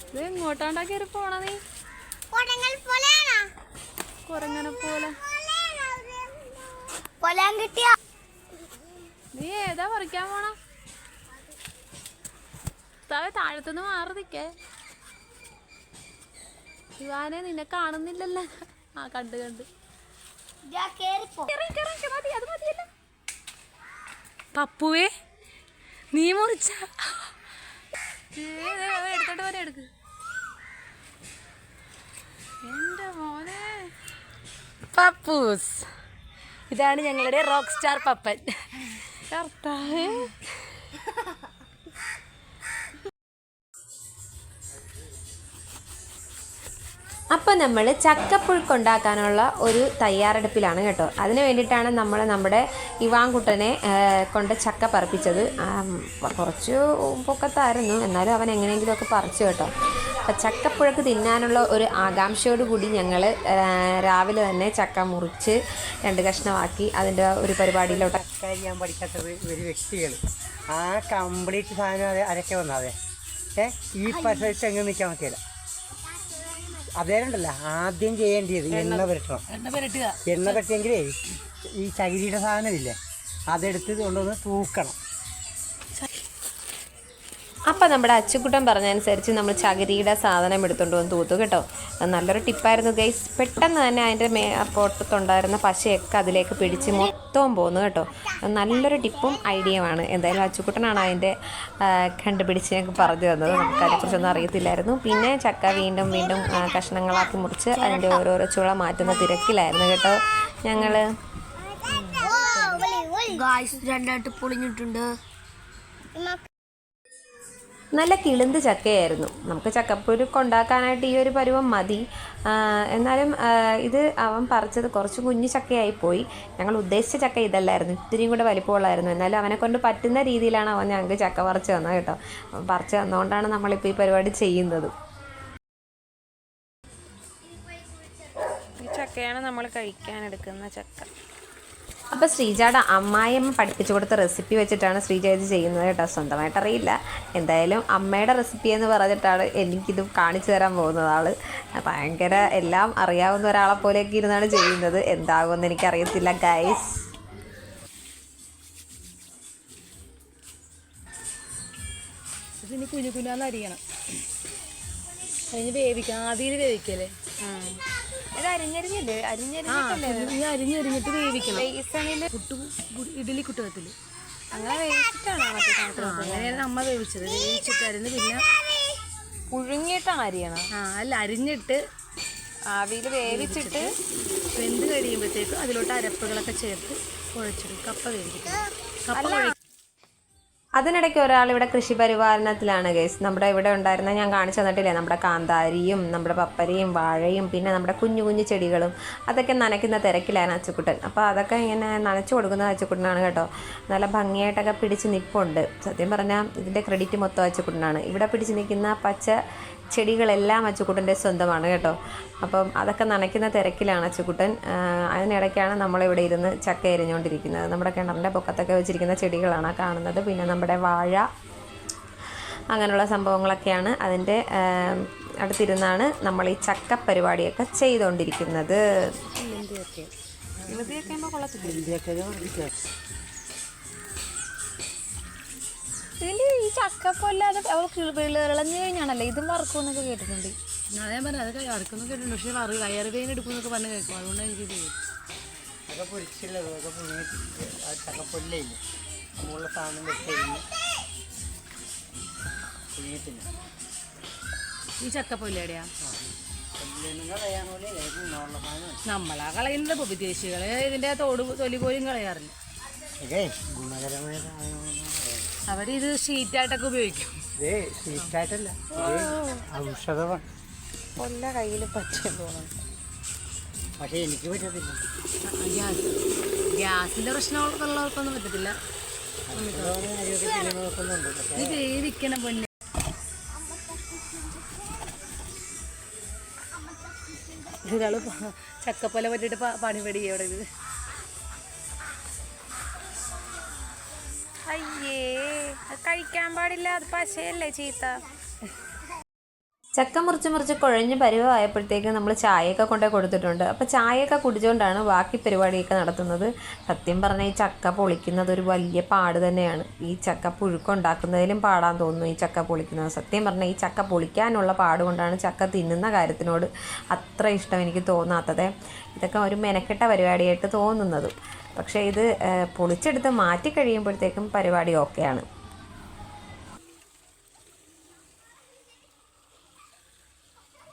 ഇത് എങ്ങോട്ടാണ്ടാ കയറി പോണ നീ? കൊരങ്ങനെ പോലെ നീ ഏതാ പറിക്കാൻ പോണ? താഴത്തുനിന്ന് മാറി നിക്കേ. ഇവാനെ നിന്നെ കാണുന്നില്ലല്ലോ. ആ കണ്ട് പപ്പുവേ നീ മുറിച്ച എടുത്തോട്ട് പോലെ എടുക്ക്. എന്റെ മോനെ പപ്പൂസ്, ഇതാണ് ഞങ്ങളുടെ റോക്ക് സ്റ്റാർ പപ്പൻ. കർത്താവേ. അപ്പം നമ്മൾ ചക്കപ്പുഴുക്കുണ്ടാക്കാനുള്ള ഒരു തയ്യാറെടുപ്പിലാണ് കേട്ടോ. അതിന് വേണ്ടിയിട്ടാണ് നമ്മൾ നമ്മുടെ ഇവാൻകുട്ടനെ കൊണ്ട് ചക്ക പറിപ്പിച്ചത്. കുറച്ച് പൊക്കത്തായിരുന്നു, എന്നാലും അവൻ എങ്ങനെയെങ്കിലുമൊക്കെ പറിച്ചു കേട്ടോ. അപ്പം ചക്കപ്പുഴുക്ക് തിന്നാനുള്ള ഒരു ആകാംക്ഷയോടുകൂടി ഞങ്ങൾ രാവിലെ തന്നെ ചക്ക മുറിച്ച് 2 കഷ്ണമാക്കി അതിൻ്റെ ഒരു പരിപാടിയിലോട്ട്. ഞാൻ പഠിക്കാത്ത ഒരു വ്യക്തികൾ ആ കംപ്ലീറ്റ് സാധനം അരക്കെ വന്നാതെ ഈ പരിസരത്ത് എങ്ങനെ നിൽക്കാൻ പറ്റില്ല. അതേണ്ടല്ല ആദ്യം ചെയ്യേണ്ടത് എണ്ണ പുരട്ടണം. എണ്ണ പുരട്ടിയെങ്കിലേ ഈ ചകിരിയുടെ സാധനമില്ലേ അതെടുത്ത് കൊണ്ടുവന്ന് തൂക്കണം. അപ്പം നമ്മുടെ അച്ചുക്കുട്ടൻ പറഞ്ഞതനുസരിച്ച് നമ്മൾ ചകിരിയുടെ സാധനം എടുത്തുകൊണ്ട് വന്ന് തൂത്തു കേട്ടോ. നല്ലൊരു ടിപ്പായിരുന്നു ഗൈസ്. പെട്ടെന്ന് തന്നെ അതിൻ്റെ പുറത്തുണ്ടായിരുന്ന പശയൊക്കെ അതിലേക്ക് പിടിച്ച് മൊത്തവും പോന്നു കേട്ടോ. നല്ലൊരു ടിപ്പും ഐഡിയയുമാണ്. എന്തായാലും അച്ചുക്കുട്ടനാണ് അതിൻ്റെ കണ്ടുപിടിച്ച് ഞങ്ങൾക്ക് പറഞ്ഞു തന്നത്. നമുക്ക് അതിനെക്കുറിച്ചൊന്നും അറിയത്തില്ലായിരുന്നു. പിന്നെ ചക്ക വീണ്ടും കഷ്ണങ്ങളാക്കി മുറിച്ച് അതിൻ്റെ ഓരോരോ ചുള മാറ്റുന്ന തിരക്കിലായിരുന്നു കേട്ടോ ഞങ്ങൾ. രണ്ടായിട്ട് പൊളിഞ്ഞിട്ടുണ്ട്. നല്ല കിളുന്ത് ചക്കയായിരുന്നു. നമുക്ക് ചക്കപ്പുഴുക്ക് ഉണ്ടാക്കാനായിട്ട് ഈ ഒരു പരുവം മതി. എന്നാലും ഇത് അവൻ പറിച്ചത് കുറച്ച് കുഞ്ഞു ചക്കയായിപ്പോയി. ഞങ്ങൾ ഉദ്ദേശിച്ച ചക്ക ഇതല്ലായിരുന്നു, ഇത്തിരിയും കൂടെ വലിപ്പമുള്ളായിരുന്നു. എന്നാലും അവനെ കൊണ്ട് പറ്റുന്ന രീതിയിലാണ് അവൻ ഞങ്ങൾക്ക് ചക്ക പറിച്ച് തന്നത് കേട്ടോ. പറിച്ച് തന്നുകൊണ്ടാണ് നമ്മളിപ്പോൾ ഈ പരിപാടി ചെയ്യുന്നത്. ഈ ചക്കയാണ് നമ്മൾ കഴിക്കാനെടുക്കുന്ന ചക്ക. അപ്പോൾ ശ്രീജയുടെ അമ്മായിയമ്മ പഠിപ്പിച്ചു കൊടുത്ത റെസിപ്പി വെച്ചിട്ടാണ് ശ്രീജ ഇത് ചെയ്യുന്നത് കേട്ടോ. സ്വന്തമായിട്ട് അറിയില്ല. എന്തായാലും അമ്മയുടെ റെസിപ്പി എന്ന് പറഞ്ഞിട്ടാണ് എനിക്കിത് കാണിച്ചു തരാൻ പോകുന്നത്. ആൾ ഭയങ്കര എല്ലാം അറിയാവുന്ന ഒരാളെ പോലെയൊക്കെ ഇരുന്നാണ് ചെയ്യുന്നത്. എന്താകുമെന്ന് എനിക്കറിയത്തില്ല ഗൈസ്. ഇതിന് കുഞ്ഞുകുഞ്ഞാന്ന് അരിയണം, അതിന് വേവിക്കണം. ആദ്യം വേവിക്കല്ലേ, അരിഞ്ഞരിഞ്ഞിട്ട് വേവിക്കണം. ഇഡലി കുട്ടകത്തിൽ അങ്ങനെ വേവിച്ചിട്ടാണോ അങ്ങനെയാണ് അമ്മ വേവിച്ചത്. വേവിച്ചിട്ടായിരുന്നു. പിന്നെ പുഴുങ്ങിയിട്ടാണ് അരിയണം. അല്ല, അരിഞ്ഞിട്ട് ആവിയിൽ വേവിച്ചിട്ട് വെന്ത് കഴിയുമ്പോഴത്തേക്കും അതിലോട്ട് അരപ്പുകളൊക്കെ ചേർത്ത് കുഴച്ചെടുക്കും. കപ്പ വേവിക്കണം. അതിനിടയ്ക്ക് ഒരാളിവിടെ കൃഷി പരിപാലനത്തിലാണ് ഗൈസ്. നമ്മുടെ ഇവിടെ ഉണ്ടായിരുന്ന ഞാൻ കാണിച്ചു തന്നിട്ടില്ലേ, നമ്മുടെ കാന്താരിയും നമ്മുടെ പപ്പരയും വാഴയും പിന്നെ നമ്മുടെ കുഞ്ഞു കുഞ്ഞു ചെടികളും അതൊക്കെ നനയ്ക്കുന്ന തിരക്കിലാണ് അച്ചുക്കുട്ടൻ. അപ്പോൾ അതൊക്കെ ഇങ്ങനെ നനച്ചു കൊടുക്കുന്നത് അച്ചുക്കുട്ടനാണ് കേട്ടോ. നല്ല ഭംഗിയായിട്ടൊക്കെ പിടിച്ച് നിൽപ്പുണ്ട്. സത്യം പറഞ്ഞാൽ ഇതിൻ്റെ ക്രെഡിറ്റ് മൊത്തം അച്ചുക്കുട്ടനാണ്. ഇവിടെ പിടിച്ച് നിൽക്കുന്ന പച്ച ചെടികളെല്ലാം അച്ചുക്കുട്ടൻ്റെ സ്വന്തമാണ് കേട്ടോ. അപ്പം അതൊക്കെ നനയ്ക്കുന്ന തിരക്കിലാണ് അച്ചുക്കുട്ടൻ. അതിനിടയ്ക്കാണ് നമ്മളിവിടെ ഇരുന്ന് ചക്ക എരിഞ്ഞുകൊണ്ടിരിക്കുന്നത്. നമ്മുടെ കിണറിൻ്റെ പൊക്കത്തൊക്കെ വെച്ചിരിക്കുന്ന ചെടികളാണ് കാണുന്നത്. പിന്നെ നമ്മുടെ വാഴ, അങ്ങനെയുള്ള സംഭവങ്ങളൊക്കെയാണ്. അതിൻ്റെ അടുത്തിരുന്നാണ് നമ്മൾ ഈ ചക്ക പരിപാടിയൊക്കെ ചെയ്തുകൊണ്ടിരിക്കുന്നത്. ഇതിൽ ഈ ചക്കപ്പൊല്ലാതെ വിളഞ്ഞു കഴിഞ്ഞാണല്ലോ ഇതും വറക്കുമെന്നൊക്കെ കേട്ടിട്ടുണ്ട്. ഞാൻ പറഞ്ഞു അതൊക്കെ വറക്കുന്നൊക്കെ കേട്ടിട്ടുണ്ട്. പക്ഷേ വയറ് വേദന എടുക്കുമെന്നൊക്കെ പറഞ്ഞ് കേൾക്കും. അതുകൊണ്ടാണ് എനിക്ക് ചെയ്യും. അതൊക്കെ പൊരിച്ചില്ലത് അതൊക്കെ പുഴുങ്ങി ചക്കപ്പൊല്ലേ നമ്മളുള്ള സാധനം വെച്ച് പുഴുങ്ങിട്ടില്ല. ഈ ചക്കപ്പൊല്ലയുടെയാ കളയാനുള്ള സാധനം നമ്മളാ കളയുന്നത്. ഇപ്പോൾ വിദേശികള് ഇതിൻ്റെ തൊലി പോലും കളയാറില്ല. ഗുണകരമായ സാധനമാണ്. അവരിത് ഷീറ്റായിട്ടൊക്കെ ഉപയോഗിക്കും. ഷീറ്റായിട്ടല്ല, ഔഷധമാണ്. കൊല്ല കയ്യിൽ പറ്റും തോന്നുന്നു. പക്ഷെ എനിക്ക് പറ്റത്തില്ല. ഗ്യാസിന്റെ പ്രശ്നമുള്ളവർക്കൊന്നും പറ്റത്തില്ല. ഇത് വേവിക്കണം പൊന്നെ. ഇതൊരാള് ചക്കപ്പൊല പറ്റിയിട്ട് പണിപടി അവിടെ. ഇത് അയ്യേ, കഴിക്കാൻ പാടില്ല, അത് പശയല്ലേ ചീത്ത. ചക്ക മുറിച്ച് കുഴഞ്ഞ് പരുവമായപ്പോഴത്തേക്ക് നമ്മൾ ചായയൊക്കെ കൊണ്ടേ കൊടുത്തിട്ടുണ്ട്. അപ്പോൾ ചായയൊക്കെ കുടിച്ചുകൊണ്ടാണ് ബാക്കി പരിപാടിയൊക്കെ നടത്തുന്നത്. സത്യം പറഞ്ഞാൽ ഈ ചക്ക പൊളിക്കുന്നത് ഒരു വലിയ പാട് തന്നെയാണ്. ഈ ചക്ക പുഴുക്കുണ്ടാക്കുന്നതിലും പാടാൻ തോന്നുന്നു ഈ ചക്ക പൊളിക്കുന്നത്. സത്യം പറഞ്ഞാൽ ഈ ചക്ക പൊളിക്കാനുള്ള പാടുകൊണ്ടാണ് ചക്ക തിന്നുന്ന കാര്യത്തിനോട് അത്ര ഇഷ്ടം എനിക്ക് തോന്നാത്തത്. ഇതൊക്കെ ഒരു മെനക്കെട്ട പരിപാടിയായിട്ട് തോന്നുന്നത്. പക്ഷേ ഇത് പൊളിച്ചെടുത്ത് മാറ്റി കഴിയുമ്പോഴത്തേക്കും പരിപാടി ഓക്കെയാണ്.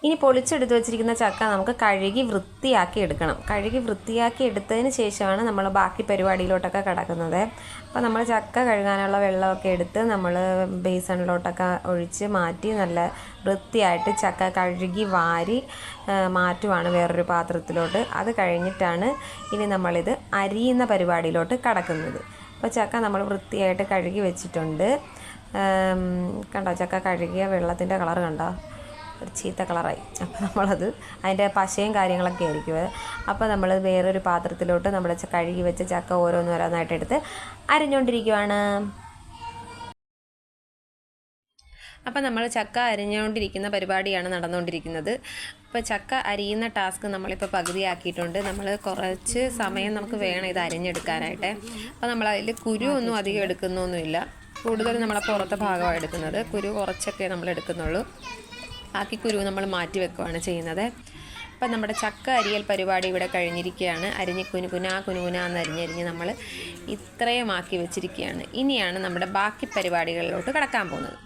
ഇനി പൊളിച്ചെടുത്ത് വെച്ചിരിക്കുന്ന ചക്ക നമുക്ക് കഴുകി വൃത്തിയാക്കി എടുക്കണം. കഴുകി വൃത്തിയാക്കി എടുത്തതിന് ശേഷമാണ് നമ്മൾ ബാക്കി പരിപാടിയിലോട്ടൊക്കെ കിടക്കുന്നത്. അപ്പോൾ നമ്മൾ ചക്ക കഴുകാനുള്ള വെള്ളമൊക്കെ എടുത്ത് നമ്മൾ ബേസണിലോട്ടൊക്കെ ഒഴിച്ച് മാറ്റി നല്ല വൃത്തിയായിട്ട് ചക്ക കഴുകി വാരി മാറ്റുവാണ് വേറൊരു പാത്രത്തിലോട്ട്. അത് കഴിഞ്ഞിട്ടാണ് ഇനി നമ്മളിത് അരിയുന്ന പരിപാടിയിലോട്ട് കടക്കുന്നത്. അപ്പോൾ ചക്ക നമ്മൾ വൃത്തിയായിട്ട് കഴുകി വെച്ചിട്ടുണ്ട്. കണ്ടോ, ചക്ക കഴുകിയ വെള്ളത്തിൻ്റെ കളർ കണ്ടോ, ഒരു ചീത്ത കളറായി. അപ്പോൾ നമ്മളത് അതിൻ്റെ പശയും കാര്യങ്ങളൊക്കെ ആയിരിക്കും. അപ്പോൾ നമ്മൾ വേറൊരു പാത്രത്തിലോട്ട് നമ്മുടെ കഴുകി വെച്ച ചക്ക ഓരോന്നോരോന്നായിട്ട് എടുത്ത് അരിഞ്ഞുകൊണ്ടിരിക്കുവാണ്. അപ്പോൾ നമ്മൾ ചക്ക അരിഞ്ഞുകൊണ്ടിരിക്കുന്ന പരിപാടിയാണ് നടന്നുകൊണ്ടിരിക്കുന്നത്. അപ്പോൾ ചക്ക അരിയുന്ന ടാസ്ക് നമ്മളിപ്പോൾ പകുതിയാക്കിയിട്ടുണ്ട്. നമ്മൾ കുറച്ച് സമയം നമുക്ക് വേണം ഇത് അരിഞ്ഞെടുക്കാനായിട്ട്. അപ്പോൾ നമ്മളതിൽ കുരു ഒന്നും അധികം എടുക്കുന്നൊന്നുമില്ല. കൂടുതൽ നമ്മളെ പുറത്തെ ഭാഗമാണ് എടുക്കുന്നത്. കുരു കുറച്ചൊക്കെ നമ്മൾ എടുക്കുന്നുള്ളൂ. ബാക്കി കുരു നമ്മൾ മാറ്റി വെക്കുകയാണ് ചെയ്യുന്നത്. അപ്പം നമ്മുടെ ചക്ക അരിയൽ പരിപാടി ഇവിടെ കഴിഞ്ഞിരിക്കുകയാണ്. അരിഞ്ഞ് കുനുകുനാന്ന് അരിഞ്ഞ് നമ്മൾ ഇത്രയും ആക്കി വെച്ചിരിക്കുകയാണ്. ഇനിയാണ് നമ്മുടെ ബാക്കി പരിപാടികളിലോട്ട് കടക്കാൻ പോകുന്നത്.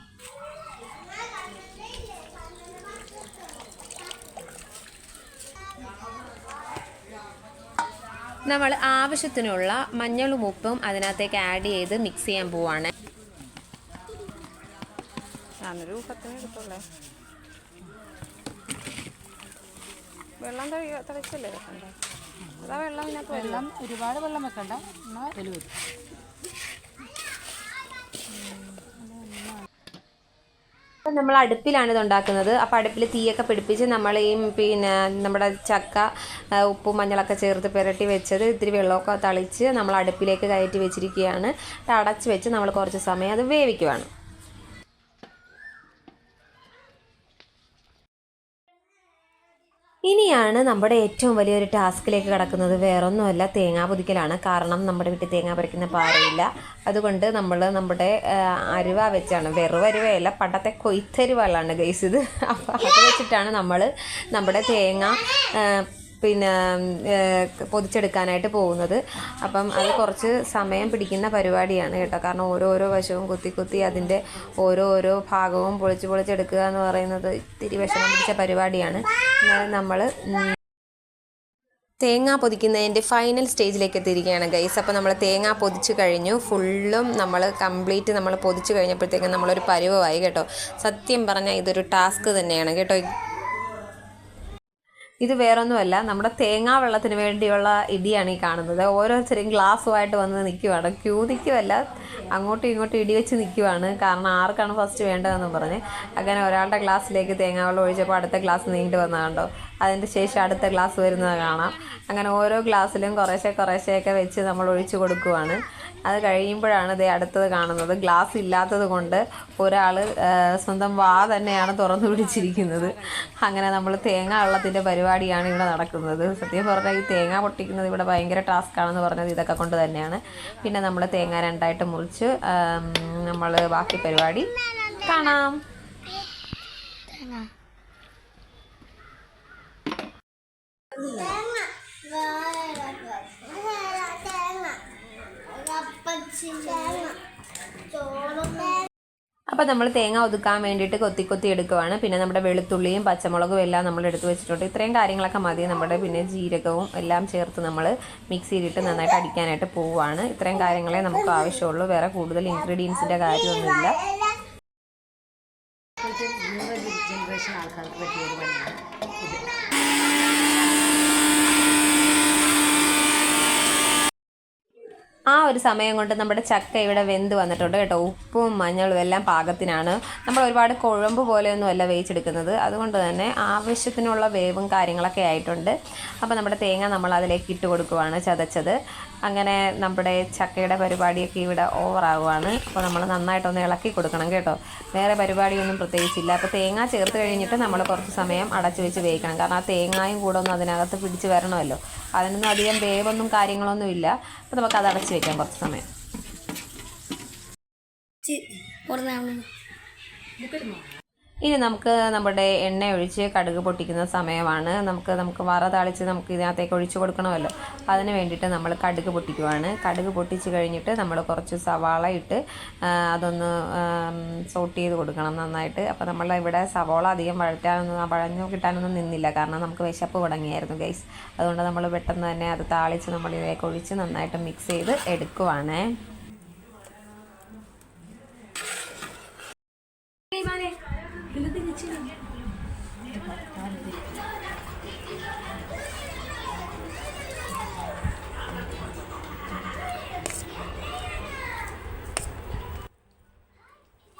നമ്മൾ ആവശ്യത്തിനുള്ള മഞ്ഞളും ഉപ്പും അതിനകത്തേക്ക് ആഡ് ചെയ്ത് മിക്സ് ചെയ്യാൻ പോവാണ്. ഞാനൊരു 10 എടുത്തോളേ. വെള്ളം തിളച്ചല്ലേ വെക്കണ്ടേ? അതാ വെള്ളം ഇതിനകത്ത് വെള്ളം ഒരുപാട് വെള്ളം വെക്കണ്ട, എന്നാൽ വരും. അപ്പം നമ്മൾ അടുപ്പിലാണ് ഇത് ഉണ്ടാക്കുന്നത്. അപ്പോൾ അടുപ്പിൽ തീയൊക്കെ പിടിപ്പിച്ച് നമ്മൾ ഈ നമ്മുടെ ചക്ക ഉപ്പും മഞ്ഞളൊക്കെ ചേർത്ത് പുരട്ടി വെച്ചത് ഇത്തിരി വെള്ളമൊക്കെ തളിച്ച് നമ്മൾ അടുപ്പിലേക്ക് കയറ്റി വെച്ചിരിക്കുകയാണ്. അടച്ച് വെച്ച് നമ്മൾ കുറച്ച് സമയം അത് വേവിക്കുവാണ്. ഇനിയാണ് നമ്മുടെ ഏറ്റവും വലിയൊരു ടാസ്കിലേക്ക് കിടക്കുന്നത്. വേറൊന്നുമല്ല, തേങ്ങാ പൊതിക്കലാണ്. കാരണം നമ്മുടെ വീട്ടിൽ തേങ്ങ പറിക്കുന്ന പാറയില്ല. അതുകൊണ്ട് നമ്മൾ നമ്മുടെ അരുവ വെച്ചാണ്, വെറുവരുവയല്ല, പണ്ടത്തെ കൊയ്ത്തരുവയാണ് ഗൈസ് ഇത്. അപ്പോൾ അത് വെച്ചിട്ടാണ് നമ്മൾ നമ്മുടെ തേങ്ങ പൊതിച്ചെടുക്കാനായിട്ട് പോകുന്നത്. അപ്പം അത് കുറച്ച് സമയം പിടിക്കുന്ന പരിപാടിയാണ് കേട്ടോ. കാരണം ഓരോരോ വശവും കുത്തി അതിൻ്റെ ഓരോ ഭാഗവും പൊളിച്ചെടുക്കുക എന്ന് പറയുന്നത് ഇത്തിരി വിഷമം പിടിച്ച പരിപാടിയാണ്. എന്നാലും നമ്മൾ തേങ്ങ പൊതിക്കുന്നതിൻ്റെ ഫൈനൽ സ്റ്റേജിലേക്ക് എത്തിയിരിക്കുകയാണ് ഗൈസ്. അപ്പോൾ നമ്മൾ തേങ്ങ പൊതിച്ച് കഴിഞ്ഞു. ഫുള്ളും നമ്മൾ കംപ്ലീറ്റ് നമ്മൾ പൊതിച്ച് കഴിഞ്ഞപ്പോഴത്തേക്കും നമ്മളൊരു പരുവമായി കേട്ടോ. സത്യം പറഞ്ഞാൽ ഇതൊരു ടാസ്ക് തന്നെയാണ് കേട്ടോ. ഇത് വേറൊന്നുമല്ല, നമ്മുടെ തേങ്ങാ വെള്ളത്തിന് വേണ്ടിയുള്ള ഇടിയാണ് ഈ കാണുന്നത്. ഓരോരുത്തരും ഗ്ലാസ്സുമായിട്ട് വന്ന് നിൽക്കുവാണ്. ക്യൂ നിൽക്കുമല്ല, അങ്ങോട്ടും ഇങ്ങോട്ടും ഇടി വെച്ച് നിൽക്കുവാണ്. കാരണം ആർക്കാണ് ഫസ്റ്റ് വേണ്ടതെന്ന് പറഞ്ഞ് അങ്ങനെ ഒരാളുടെ ഗ്ലാസ്സിലേക്ക് തേങ്ങാ വെള്ളം ഒഴിച്ചപ്പോൾ അടുത്ത ഗ്ലാസ് നീണ്ടു വന്നതുണ്ടോ. അതിൻ്റെ ശേഷം അടുത്ത ഗ്ലാസ് വരുന്നത് കാണാം. അങ്ങനെ ഓരോ ഗ്ലാസ്സിലും കുറേശ്ശെയൊക്കെ വെച്ച് നമ്മൾ ഒഴിച്ചു കൊടുക്കുവാണ്. അത് കഴിയുമ്പോഴാണ് ഇത് അടുത്തത് കാണുന്നത്. ഗ്ലാസ് ഇല്ലാത്തത് കൊണ്ട് ഒരാൾ സ്വന്തം വാ തന്നെയാണ് തുറന്നു പിടിച്ചിരിക്കുന്നത്. അങ്ങനെ നമ്മൾ തേങ്ങ വെള്ളത്തിൻ്റെ പരിപാടിയാണ് ഇവിടെ നടക്കുന്നത്. സത്യം പറഞ്ഞാൽ ഈ തേങ്ങ പൊട്ടിക്കുന്നത് ഇവിടെ ഭയങ്കര ടാസ്ക്കാണെന്ന് പറഞ്ഞത് ഇതൊക്കെ കൊണ്ട് തന്നെയാണ്. പിന്നെ നമ്മൾ തേങ്ങ രണ്ടായിട്ട് മുറിച്ച് നമ്മൾ ബാക്കി പരിപാടി കാണാം. അപ്പോൾ നമ്മൾ തേങ്ങ ഒതുക്കാൻ വേണ്ടിയിട്ട് കൊത്തി എടുക്കുവാണ്. പിന്നെ നമ്മുടെ വെളുത്തുള്ളിയും പച്ചമുളകും എല്ലാം നമ്മൾ എടുത്ത് വെച്ചിട്ടുണ്ട്. ഇത്രയും കാര്യങ്ങളൊക്കെ മതി. നമ്മുടെ പിന്നെ ജീരകവും എല്ലാം ചേർത്ത് നമ്മൾ മിക്സിയിലിട്ട് നന്നായിട്ട് അടിക്കാനായിട്ട് പോവുകയാണ്. ഇത്രയും കാര്യങ്ങളെ നമുക്ക് ആവശ്യമുള്ളൂ. വേറെ കൂടുതൽ ഇൻഗ്രീഡിയൻസിൻ്റെ കാര്യമൊന്നുമില്ല. ജനറേഷൻ ആൾക്കാർക്ക് പറ്റിയൊരു പണിയാണ് ഇത്. ആ ഒരു സമയം കൊണ്ട് നമ്മുടെ ചക്ക ഇവിടെ വെന്ത് വന്നിട്ടുണ്ട് കേട്ടോ. ഉപ്പും മഞ്ഞളും എല്ലാം പാകത്തിനാണ്. നമ്മൾ ഒരുപാട് കുഴമ്പ് പോലെയൊന്നും അല്ല വേവിച്ചെടുക്കുന്നത്, അതുകൊണ്ട് തന്നെ ആവശ്യത്തിനുള്ള വേവും കാര്യങ്ങളൊക്കെ ആയിട്ടുണ്ട്. അപ്പോൾ നമ്മുടെ തേങ്ങ നമ്മൾ അതിലേക്ക് ഇട്ട് കൊടുക്കുവാണ്, ചതച്ചത്. അങ്ങനെ നമ്മുടെ ചക്കയുടെ പരിപാടിയൊക്കെ ഇവിടെ ഓവറാകുവാണ്. അപ്പോൾ നമ്മൾ നന്നായിട്ടൊന്ന് ഇളക്കി കൊടുക്കണം കേട്ടോ. വേറെ പരിപാടിയൊന്നും പ്രത്യേകിച്ചില്ല. അപ്പോൾ തേങ്ങ ചേർത്ത് കഴിഞ്ഞിട്ട് നമ്മൾ കുറച്ച് സമയം അടച്ചു വെച്ച് വേവിക്കണം. കാരണം ആ തേങ്ങയും കൂടെ ഒന്ന് അതിനകത്ത് പിടിച്ച് വരണമല്ലോ. അതിനൊന്നും അധികം വേവൊന്നും കാര്യങ്ങളൊന്നും ഇല്ല. അപ്പോൾ നമുക്ക് അത് അടച്ച് വെക്കാം കുറച്ച് സമയം. ഇനി നമുക്ക് നമ്മുടെ എണ്ണ ഒഴിച്ച് കടുക് പൊട്ടിക്കുന്ന സമയമാണ്. നമുക്ക് വറ താളിച്ച് നമുക്ക് ഇതിനകത്തേക്ക് ഒഴിച്ച് കൊടുക്കണമല്ലോ. അതിന് വേണ്ടിയിട്ട് നമ്മൾ കടുക് പൊട്ടിക്കുവാണ്. കടുക് പൊട്ടിച്ച് കഴിഞ്ഞിട്ട് നമ്മൾ കുറച്ച് സവാള ഇട്ട് അതൊന്ന് സോട്ട് ചെയ്ത് കൊടുക്കണം നന്നായിട്ട്. അപ്പോൾ നമ്മളിവിടെ സവാള അധികം വഴഞ്ഞു കിട്ടാനൊന്നും നിന്നില്ല, കാരണം നമുക്ക് വിശപ്പ് തുടങ്ങിയായിരുന്നു ഗൈസ്. അതുകൊണ്ട് നമ്മൾ പെട്ടെന്ന് തന്നെ അത് താളിച്ച് നമ്മൾ ഇതിലേക്ക് ഒഴിച്ച് നന്നായിട്ട് മിക്സ് ചെയ്ത് എടുക്കുവാണേ.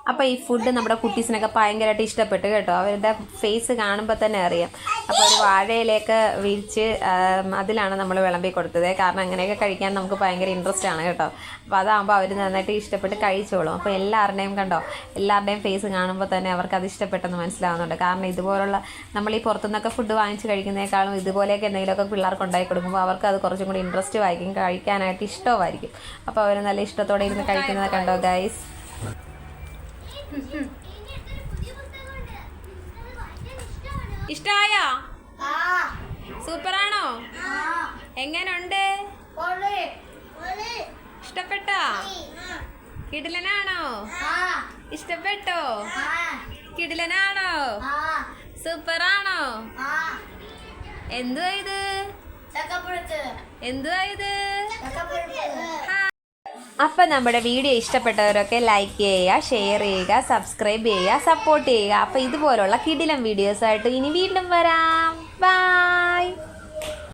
അപ്പോൾ ഈ ഫുഡ് നമ്മുടെ കുട്ടീസിനൊക്കെ ഭയങ്കരമായിട്ട് ഇഷ്ടപ്പെട്ടു കേട്ടോ. അവരുടെ ഫേസ് കാണുമ്പോൾ തന്നെ അറിയാം. അപ്പോൾ ഒരു വാഴയിലേക്ക് വിരിച്ച് അതിലാണ് നമ്മൾ വിളമ്പി കൊടുത്തത്. കാരണം അങ്ങനെയൊക്കെ കഴിക്കാൻ നമുക്ക് ഭയങ്കര ഇൻട്രസ്റ്റ് ആണ് കേട്ടോ. അപ്പോൾ അതാകുമ്പോൾ അവർ നന്നായിട്ട് ഇഷ്ടപ്പെട്ട് കഴിച്ചോളും. അപ്പോൾ എല്ലാവരുടെയും ഫേസ് കാണുമ്പോൾ തന്നെ അവർക്ക് അത് ഇഷ്ടപ്പെട്ടെന്ന് മനസ്സിലാവുന്നുണ്ട്. കാരണം ഇതുപോലുള്ള നമ്മൾ ഈ പുറത്തുനിന്നൊക്കെ ഫുഡ് വാങ്ങിച്ച് കഴിക്കുന്നതിനേക്കാളും ഇതുപോലെയൊക്കെ എന്തെങ്കിലുമൊക്കെ പിള്ളേർക്ക് ഉണ്ടാക്കി കൊടുക്കുമ്പോൾ അവർക്ക് അത് കുറച്ചും കൂടി ഇൻട്രസ്റ്റ് ആയിരിക്കും, കഴിക്കാനായിട്ട് ഇഷ്ടമായിരിക്കും. അപ്പോൾ അവർ നല്ല ഇഷ്ടത്തോടെ ഇരുന്ന് കഴിക്കുന്നത് കണ്ടോ ഗൈസ്. ഇഷ്ടായോ? സൂപ്പറാണോ? എങ്ങനുണ്ട്? ഇഷ്ടപ്പെട്ടോ? കിടിലനാണോ? ഇഷ്ടപ്പെട്ടോ? കിടിലനാണോ? സൂപ്പറാണോ? എന്തുവാ ഇത്? അപ്പം നമ്മുടെ വീഡിയോ ഇഷ്ടപ്പെട്ടവരൊക്കെ ലൈക്ക് ചെയ്യുക, ഷെയർ ചെയ്യുക, സബ്സ്ക്രൈബ് ചെയ്യുക, സപ്പോർട്ട് ചെയ്യുക. അപ്പോൾ ഇതുപോലുള്ള കിടിലം വീഡിയോസായിട്ട് ഇനി വീണ്ടും വരാം.